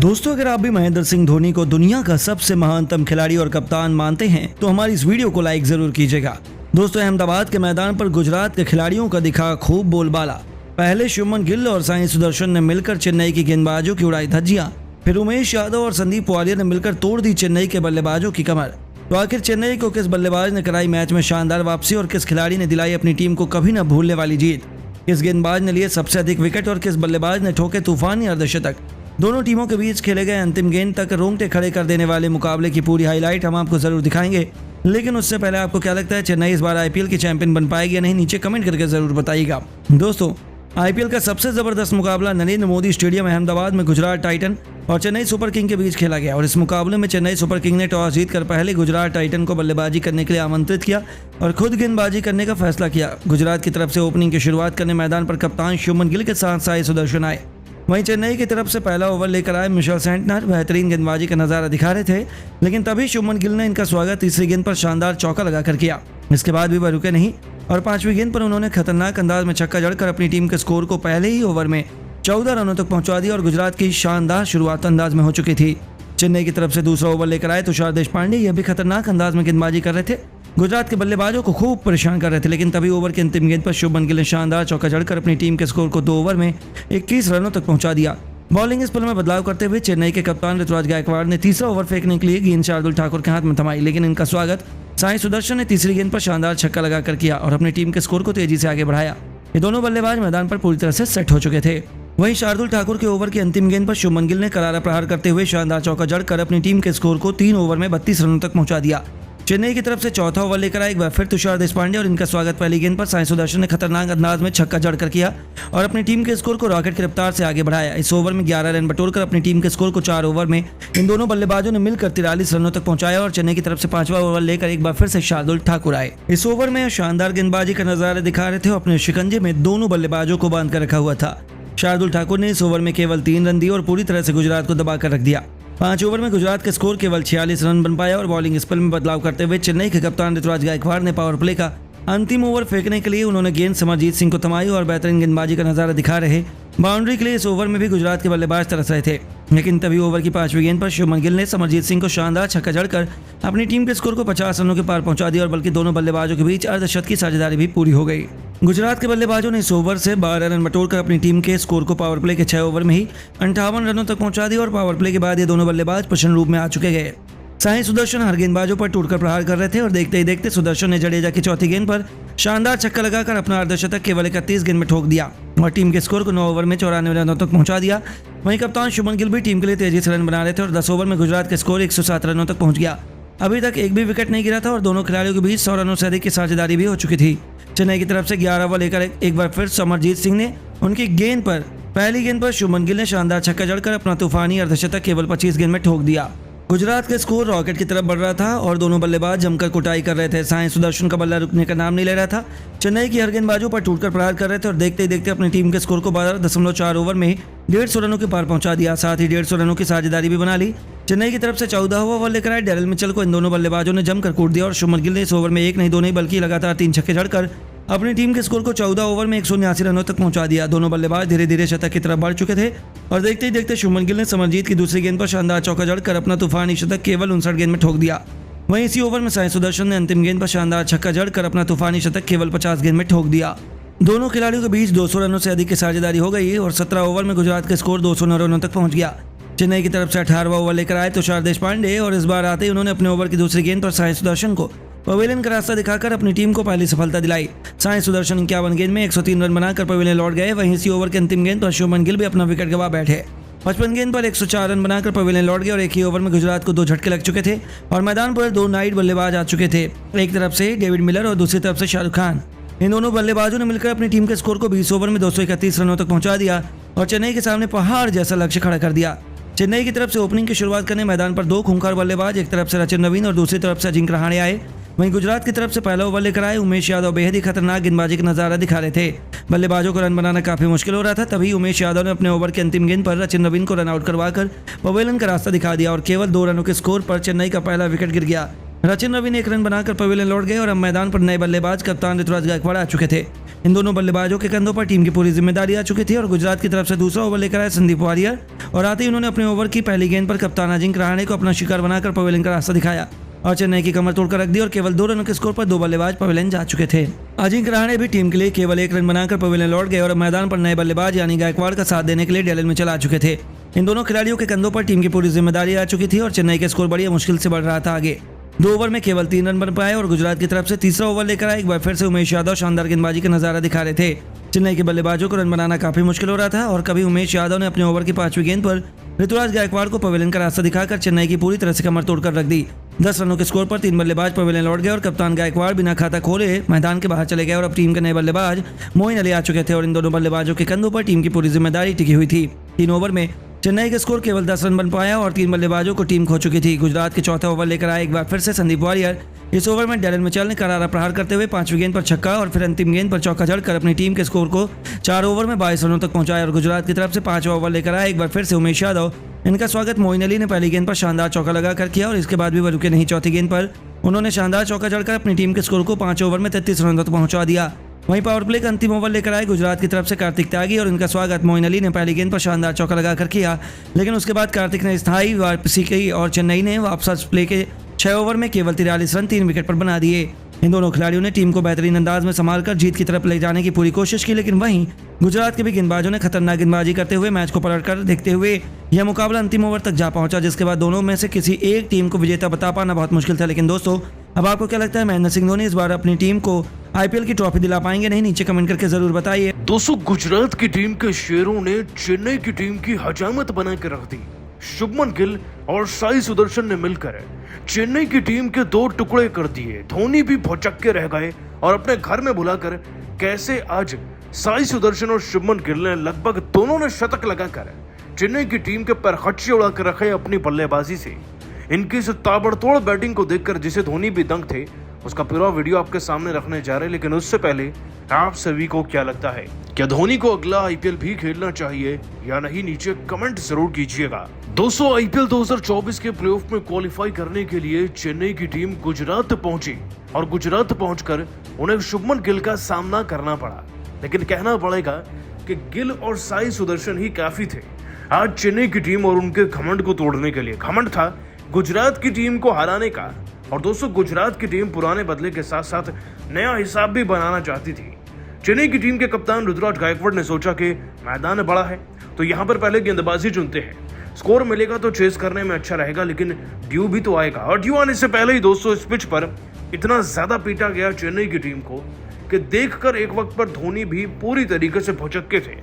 दोस्तों, अगर आप भी महेंद्र सिंह धोनी को दुनिया का सबसे महानतम खिलाड़ी और कप्तान मानते हैं तो हमारी इस वीडियो को लाइक जरूर कीजिएगा। दोस्तों, अहमदाबाद के मैदान पर गुजरात के खिलाड़ियों का दिखा खूब बोलबाला। पहले शुभमन गिल और साई सुदर्शन ने मिलकर चेन्नई की गेंदबाजों की उड़ाई धज्जियां, फिर उमेश यादव और संदीप वालिया ने मिलकर तोड़ दी चेन्नई के बल्लेबाजों की कमर। तो आखिर चेन्नई को किस बल्लेबाज ने कराई मैच में शानदार वापसी और किस खिलाड़ी ने दिलाई अपनी टीम को कभी न भूलने वाली जीत? किस गेंदबाज ने लिए सबसे अधिक विकेट और किस बल्लेबाज ने ठोके तूफानी अर्धशतक? दोनों टीमों के बीच खेले गए अंतिम गेंद तक रोंगटे खड़े कर देने वाले मुकाबले की पूरी हाईलाइट हम आपको जरूर दिखाएंगे। लेकिन उससे पहले आपको क्या लगता है, चेन्नई इस बार आईपीएल की चैंपियन बन पाएगी या नहीं? नीचे कमेंट करके जरूर बताइएगा। दोस्तों, आईपीएल का सबसे जबरदस्त मुकाबला नरेंद्र मोदी स्टेडियम अहमदाबाद में गुजरात टाइटन और चेन्नई सुपर किंग के बीच खेला गया और इस मुकाबले में चेन्नई सुपर किंग ने टॉस जीतकर पहले गुजरात टाइटन को बल्लेबाजी करने के लिए आमंत्रित किया और खुद गेंदबाजी करने का फैसला किया। गुजरात की तरफ से ओपनिंग की शुरुआत करने मैदान पर कप्तान शुभमन गिल के साथ साई सुदर्शन आए। वहीं चेन्नई की तरफ से पहला ओवर लेकर आए मिशेल सेंटनर बेहतरीन गेंदबाजी का नजारा दिखा रहे थे, लेकिन तभी शुभमन गिल ने इनका स्वागत तीसरी गेंद पर शानदार चौका लगाकर किया। इसके बाद भी वह रुके नहीं और पांचवी गेंद पर उन्होंने खतरनाक अंदाज में छक्का जड़कर अपनी टीम के स्कोर को पहले ही ओवर में 14 रनों तक पहुंचा दिया और गुजरात की शानदार शुरुआत अंदाज में हो चुकी थी। चेन्नई की तरफ से दूसरा ओवर लेकर आए तुषार देशपांडे, यह भी खतरनाक अंदाज में गेंदबाजी कर रहे थे, गुजरात के बल्लेबाजों को खूब परेशान कर रहे थे। लेकिन तभी ओवर की अंतिम गेंद पर शुभमन गिल ने शानदार चौका जड़कर अपनी टीम के स्कोर को 2 ओवर में 21 रनों तक पहुंचा दिया। बॉलिंग स्पेल में बदलाव करते हुए चेन्नई के कप्तान ऋतुराज गायकवाड़ ने तीसरा ओवर फेंकने के लिए गेंद शार्दुल ठाकुर के हाथ में थमाई, लेकिन इनका स्वागत साई सुदर्शन ने तीसरी गेंद पर शानदार छक्का लगाकर किया और अपनी टीम के स्कोर को तेजी से आगे बढ़ाया। ये दोनों बल्लेबाज मैदान पर पूरी तरह से सेट हो चुके थे। वहीं शार्दुल ठाकुर के ओवर की अंतिम गेंद पर शुभमन गिल ने करारा प्रहार करते हुए शानदार चौका जड़कर अपनी टीम के स्कोर को 3 ओवर में 32 रनों तक पहुंचा दिया। चेन्नई की तरफ से चौथा ओवर लेकर आए एक बार फिर तुषार देशपांडे और इनका स्वागत पहली गेंद पर साई सुदर्शन ने खतरनाक अंदाज में छक्का जड़कर किया और अपनी टीम के स्कोर को रॉकेट की रफ्तार से आगे बढ़ाया। इस ओवर में 11 रन बटोरकर अपनी टीम के स्कोर को 4 ओवर में इन दोनों बल्लेबाजों ने मिलकर 43 रनों तक पहुंचाया और चेन्नई की तरफ से 5वां ओवर लेकर एक बार फिर से शार्दुल ठाकुर आए। इस ओवर में शानदार गेंदबाजी का नजारा दिखा रहे थे और अपने शिकंजे में दोनों बल्लेबाजों को बांध कर रखा हुआ था। शार्दुल ठाकुर ने इस ओवर में केवल 3 रन दिए और पूरी तरह से गुजरात को दबाकर रख दिया। 5 ओवर में गुजरात का स्कोर केवल 46 रन बन पाया और बॉलिंग स्पेल में बदलाव करते हुए चेन्नई के कप्तान ऋतुराज गायकवाड़ ने पावर प्ले का अंतिम ओवर फेंकने के लिए उन्होंने गेंद समरजीत सिंह को थमाई और बेहतरीन गेंदबाजी का नजारा दिखा रहे बाउंड्री के लिए इस ओवर में भी गुजरात के बल्लेबाज तरस रहे थे। लेकिन तभी ओवर की 5वीं गेंद पर शुभमन गिल ने समरजीत सिंह को शानदार छक्का जड़कर अपनी टीम के स्कोर को 50 रनों के पार पहुंचा दिया और बल्कि दोनों बल्लेबाजों के बीच अर्धशतक की साझेदारी भी पूरी हो गई। गुजरात के बल्लेबाजों ने इस ओवर से 12 रन बटोरकर अपनी टीम के स्कोर को पावर प्ले के 6 ओवर में ही 58 रनों तक पहुंचा दिया और पावर प्ले के बाद ये दोनों बल्लेबाज प्रचंड रूप में आ चुके गए। साई सुदर्शन हर गेंदबाजों पर टूटकर प्रहार कर रहे थे और देखते ही देखते सुदर्शन ने जडेजा की चौथी गेंद पर शानदार छक्का लगाकर अपना अर्धशतक केवल 31 गेंद में ठोक दिया और टीम के स्कोर को 9 ओवर में 94 रनों तक पहुंचा दिया। वहीं कप्तान शुभमन गिल भी टीम के लिए तेजी से रन बना रहे थे और 10 ओवर में गुजरात का स्कोर 107 रनों तक पहुंच गया। अभी तक एक भी विकेट नहीं गिरा था और दोनों खिलाड़ियों के बीच 100 रनों से अधिक की साझेदारी भी हो चुकी थी। चेन्नई की तरफ से 11 ओवर लेकर एक बार फिर समरजीत सिंह ने उनकी गेंद पर पहली गेंद पर शुभमन गिल ने शानदार छक्का जड़कर अपना तूफानी अर्धशतक केवल 25 गेंद में ठोक दिया। गुजरात का स्कोर रॉकेट की तरफ बढ़ रहा था और दोनों बल्लेबाज जमकर कुटाई कर रहे थे। साई सुदर्शन का बल्ला रुकने का नाम नहीं ले रहा था। चेन्नई की हर गेंदबाजों पर टूटकर प्रहार कर रहे थे और देखते ही देखते अपनी टीम के स्कोर को 12.4 ओवर में 150 रनों के पार पहुंचा दिया। साथ ही 150 रनों की साझेदारी भी बना ली। चेन्नई की तरफ से 14वां ओवर लेकर आए डेरिल मिचेल को इन दोनों बल्लेबाजों ने जमकर कूट दिया और शुभमन गिल ने इस ओवर में एक नहीं दो नहीं बल्कि लगातार 3 छक्के जड़कर अपनी टीम के स्कोर को 14 ओवर में 179 रनों तक पहुंचा दिया। दोनों बल्लेबाज धीरे धीरे शतक की तरफ बढ़ चुके थे और देखते ही देखते शुभमन गिल ने समरजीत की दूसरी गेंद पर शानदार चौका जड़कर अपना तूफानी शतक केवल 59 गेंद में ठोक दिया। वहीं इसी ओवर में साई सुदर्शन ने अंतिम गेंद पर शानदार छक्का जड़कर अपना तूफानी शतक केवल 50 गेंद में ठोक दिया। दोनों खिलाड़ियों के बीच 200 रनों से अधिक की साझेदारी हो गई और 17 ओवर में गुजरात का स्कोर 209 रनों तक पहुंच गया। चेन्नई की तरफ से 18वां ओवर लेकर आए तुषार देशपांडे और इस बार आते ही उन्होंने अपने ओवर की दूसरी गेंद पर साई सुदर्शन को पवेलियन का रास्ता दिखाकर अपनी टीम को पहली सफलता दिलाई। साई सुदर्शन 51 गेंद में 103 रन बनाकर पवेलियन लौट गए। वहीं इसी ओवर के अंतिम गेंद पर शुभमन गिल भी अपना विकेट गंवा बैठे। 55 गेंद पर 104 रन बनाकर पवेलियन लौट गए और एक ही ओवर में गुजरात को 2 झटके लग चुके थे और मैदान पर 2 नाइट बल्लेबाज आ चुके थे, एक तरफ से डेविड मिलर और दूसरी तरफ से शाहरुख खान। इन दोनों बल्लेबाजों ने मिलकर अपनी टीम के स्कोर को 20 ओवर में 231 रनों तक पहुंचा दिया और चेन्नई के सामने पहाड़ जैसा लक्ष्य खड़ा कर दिया। चेन्नई की तरफ से ओपनिंग की शुरुआत करने मैदान पर 2 खूंखार बल्लेबाज, एक तरफ से रचिन रवीन और दूसरी तरफ से अजिंक्य रहाणे आए। वहीं गुजरात की तरफ से पहला ओवर लेकर आए उमेश यादव बेहद ही खतरनाक गेंदबाजी का नजारा दिखा रहे थे। बल्लेबाजों को रन बनाना काफी मुश्किल हो रहा था। तभी उमेश यादव ने अपने ओवर के अंतिम गेंद पर रचिन रवीन को रन आउट करवाकर पवेलियन का रास्ता दिखा दिया और केवल 2 रनों के स्कोर पर चेन्नई का पहला विकेट गिर गया। रचिन रवीन 1 रन बनाकर पवेलियन लौट गए और अब मैदान पर नए बल्लेबाज कप्तान ऋतुराज गायकवाड़ आ चुके थे। इन दोनों बल्लेबाजों के कंधों पर टीम की पूरी जिम्मेदारी आ चुकी थी और गुजरात की तरफ से दूसरा ओवर लेकर आए संदीप वारियर और आते ही उन्होंने अपने ओवर की पहली गेंद पर कप्तान अजिंक्य रहाणे को अपना शिकार बनाकर पवेलियन का रास्ता दिखाया और चेन्नई की कमर तोड़कर रख दी और केवल 2 रनों के स्कोर पर 2 बल्लेबाज पवेलियन जा चुके थे। अजिंक्य रहाणे भी टीम के लिए केवल 1 रन बनाकर पवेलियन लौट गए और मैदान पर नए बल्लेबाज यानी गायकवाड़ का साथ देने के लिए डेलन में चला चुके थे। इन दोनों खिलाड़ियों के कंधों पर टीम की पूरी जिम्मेदारी आ चुकी थी और चेन्नई के स्कोर बड़ी मुश्किल से बढ़ रहा था आगे। 2 ओवर में केवल 3 रन बन पाए और गुजरात की तरफ से तीसरा ओवर लेकर आए एक बार फिर से उमेश यादव शानदार गेंदबाजी का नजारा दिखा रहे थे। चेन्नई के बल्लेबाजों को रन बनाना काफी मुश्किल हो रहा था और कभी उमेश यादव ने अपने ओवर की 5वीं गेंद पर ऋतुराज गायकवाड़ को पवेलियन का रास्ता दिखाकर चेन्नई की पूरी तरह से कमर तोड़कर रख दी। 10 रनों के स्कोर पर 3 बल्लेबाज पवेलियन लौट गए और कप्तान गायकवाड़ बिना खाता खोले मैदान के बाहर चले गए और अब टीम के नए बल्लेबाज मोइन अली आ चुके थे और इन दोनों बल्लेबाजों के कंधों पर टीम की पूरी जिम्मेदारी टिकी हुई थी। 3 ओवर में चेन्नई के स्कोर केवल 10 रन बन पाया और 3 बल्लेबाजों को टीम खो चुकी थी। गुजरात के चौथा ओवर लेकर आए एक बार फिर से संदीप वारियर। इस ओवर में डेलन मिचेल ने करारा प्रहार करते हुए 5वीं गेंद पर छक्का और फिर अंतिम गेंद पर चौका जड़कर अपनी टीम के स्कोर को 4 ओवर में 22 रनों तक पहुंचाया और गुजरात की तरफ से 5वां ओवर लेकर आए एक बार फिर से उमेश यादव। इनका स्वागत मोइन अली ने पहली गेंद पर शानदार चौका लगाकर किया और इसके बाद भी वो रुके नहीं। चौथी गेंद पर उन्होंने शानदार चौका जड़कर अपनी टीम के स्कोर को 5 ओवर में 33 रनों तक पहुंचा दिया। वहीं पावर प्ले का अंतिम ओवर लेकर आए गुजरात की तरफ से कार्तिक त्यागी और इनका स्वागत मोइन अली ने पहली गेंद पर शानदार चौका लगाकर किया, लेकिन उसके बाद कार्तिक ने स्थायी वापसी की और चेन्नई ने वापस प्ले के 6 ओवर में केवल 43 रन 3 विकेट पर बना दिए। इन दोनों खिलाड़ियों ने टीम को बेहतरीन अंदाज में संभालकर जीत की तरफ ले जाने की पूरी कोशिश की, लेकिन वहीं गुजरात के भी गेंदबाजों ने खतरनाक गेंदबाजी करते हुए मैच को पलटकर देखते हुए यह मुकाबला अंतिम ओवर तक जा पहुंचा, जिसके बाद दोनों में से किसी एक टीम को विजेता बता पाना बहुत मुश्किल था। लेकिन दोस्तों, अब आपको क्या लगता है, महेंद्र सिंह धोनी इस बार अपनी टीम को आईपीएल की ट्रॉफी दिला पाएंगे नहीं? नीचे कमेंट करके जरूर बताइए। दोस्तों, गुजरात की टीम के शेरों ने चेन्नई की टीम की हजामत बना के रख दी। शुभमन गिल और साई सुदर्शन ने मिलकर चेन्नई की टीम के 2 टुकड़े कर दिए। धोनी भी भौचक्के रह गए और अपने घर में बुलाकर कैसे आज साई सुदर्शन और शुभमन गिल ने लगभग दोनों ने शतक लगाकर चेन्नई की टीम के पैर खच्चे उड़ा कर रखे अपनी बल्लेबाजी से। इनकी इस ताबड़तोड़ बैटिंग को देखकर जिसे धोनी भी दंग थे, उसका पूरा वीडियो आपके सामने रखने जा रहे हैं। लेकिन उससे पहले आप सभी को क्या लगता है, क्या धोनी को अगला आईपीएल भी खेलना चाहिए या नहीं? नीचे कमेंट जरूर कीजिएगा। दोस्तों, आईपीएल 2024 के प्लेऑफ में क्वालिफाई करने के लिए चेन्नई की टीम गुजरात पहुंची और गुजरात पहुंचकर उन्हें शुभमन गिल का सामना करना पड़ा। लेकिन कहना पड़ेगा कि गिल और साई सुदर्शन ही काफी थे आज चेन्नई की टीम और उनके घमंड को तोड़ने के लिए। घमंड था गुजरात की टीम को हराने का। और दोस्तों, गुजरात की टीम पुराने बदले के साथ साथ नया हिसाब भी बनाना चाहती थी। चेन्नई की टीम के कप्तान ऋतुराज गायकवाड़ ने सोचा कि मैदान बड़ा है तो यहाँ पर पहले गेंदबाजी चुनते हैं, स्कोर मिलेगा तो चेस करने में अच्छा रहेगा, लेकिन ड्यू भी तो आएगा। और ड्यू आने से पहले ही दोस्तों इस पिच पर इतना ज्यादा पीटा गया चेन्नई की टीम को कि देखकर एक वक्त पर धोनी भी पूरी तरीके से भौचक्के थे।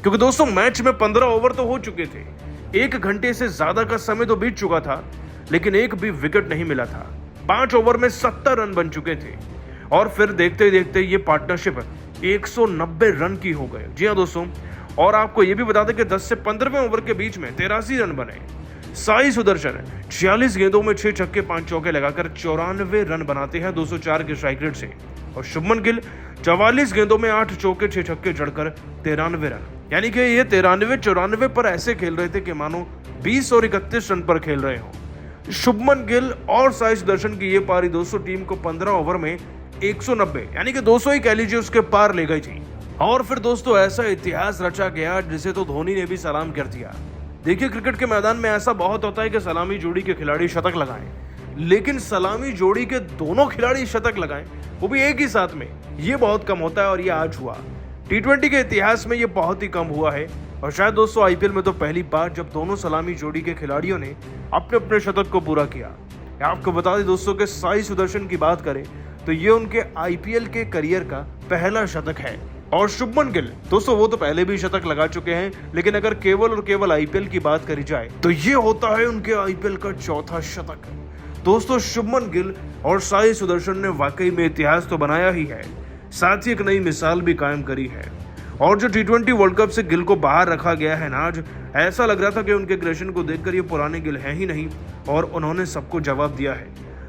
क्योंकि दोस्तों, मैच में 15 ओवर तो हो चुके थे, 1 घंटे से ज्यादा का समय तो बीत चुका था, लेकिन एक भी विकेट नहीं मिला था। 5 ओवर में 70 रन बन चुके थे और फिर देखते देखते ये पार्टनरशिप 190 रन की हो गए। जी हाँ दोस्तों, और आपको ये भी बता दें कि 10 से 15वें ओवर के बीच में 83 रन बने। साई सुदर्शन 46 गेंदों में 6 छक्के 5 चौके लगाकर 94 रन बनाते हैं 204 के स्ट्राइक रेट से। और शुभमन गिल 44 गेंदों में 8 चौके 6 छक्के जड़कर 93 रन, यानी कि ये 93-94 पर ऐसे खेल रहे थे कि मानो 20 और 31 रन पर खेल रहे हो। शुभमन गिल और साई सुदर्शन की ये पारी दोस्तों टीम को 15 ओवर में 190 यानी कि 200 ही कह लीजिए उसके पार ले गई थी। और फिर दोस्तों ऐसा इतिहास रचा गया जिसे तो धोनी ने भी सलाम कर दिया। देखिए, क्रिकेट के मैदान में ऐसा बहुत होता है कि सलामी जोड़ी के खिलाड़ी शतक लगाएं, लेकिन सलामी जोड़ी के दोनों खिलाड़ी शतक लगाएं, वो भी एक ही साथ में, ये बहुत कम होता है और ये आज हुआ। T20 के इतिहास में ये बहुत ही कम हुआ है और शायद दोस्तों आईपीएल में तो पहली बार जब दोनों सलामी जोड़ी के खिलाड़ियों ने अपने अपने शतक को पूरा किया। आपको बता दें दोस्तों कि साई सुदर्शन की बात करें तो ये उनके आईपीएल के करियर का पहला शतक है। और शुभमन गिल दोस्तों वो तो पहले भी शतक लगा चुके हैं, लेकिन अगर केवल और केवल आईपीएल की बात करी जाए तो ये होता है उनके आईपीएल का चौथा शतक। दोस्तों, शुभमन गिल और साई सुदर्शन ने वाकई में इतिहास तो बनाया ही है, साथ ही एक नई मिसाल भी कायम करी है। और जो T20 वर्ल्ड कप से गिल को बाहर रखा गया है ना, आज ऐसा लग रहा था कि उनके एग्रेशन को देखकर ये पुराने गिल हैं ही नहीं और उन्होंने सबको जवाब दिया है।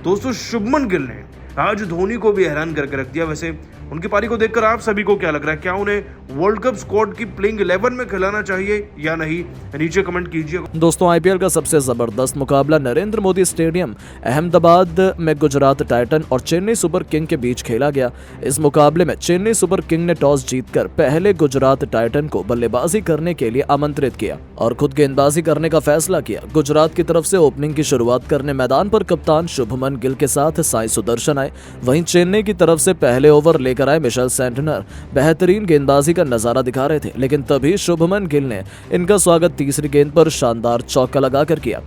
दोस्तों, शुभमन गिल ने आज धोनी को भी हैरान करके रख दिया। वैसे उनकी पारी को देखकर आप सभी को क्या लग रहा है? क्या उन्हें वर्ल्ड कप स्क्वाड की प्लेइंग 11 में खिलाना चाहिए या नहीं? नीचे कमेंट कीजिए। दोस्तों, आईपीएल का सबसे जबरदस्त मुकाबला नरेंद्र मोदी स्टेडियम अहमदाबाद में गुजरात टाइटन और चेन्नई सुपर किंग के बीच खेला गया। इस मुकाबले में चेन्नई सुपर किंग ने टॉस जीतकर पहले गुजरात टाइटन को बल्लेबाजी करने के लिए आमंत्रित किया और खुद गेंदबाजी करने का फैसला किया। गुजरात की तरफ से ओपनिंग की शुरुआत करने मैदान पर कप्तान शुभमन गिल के साथ साई सुदर्शन आए। वहीं चेन्नई की तरफ से पहले ओवर लेकर आए मिशेल सेंटनर बेहतरीन गेंदबाजी का नजारा दिखा रहे थे, लेकिन तभी शुभमन गिल ने इनका स्वागत तीसरी गेंद पर शानदार चौका लगाकर किया।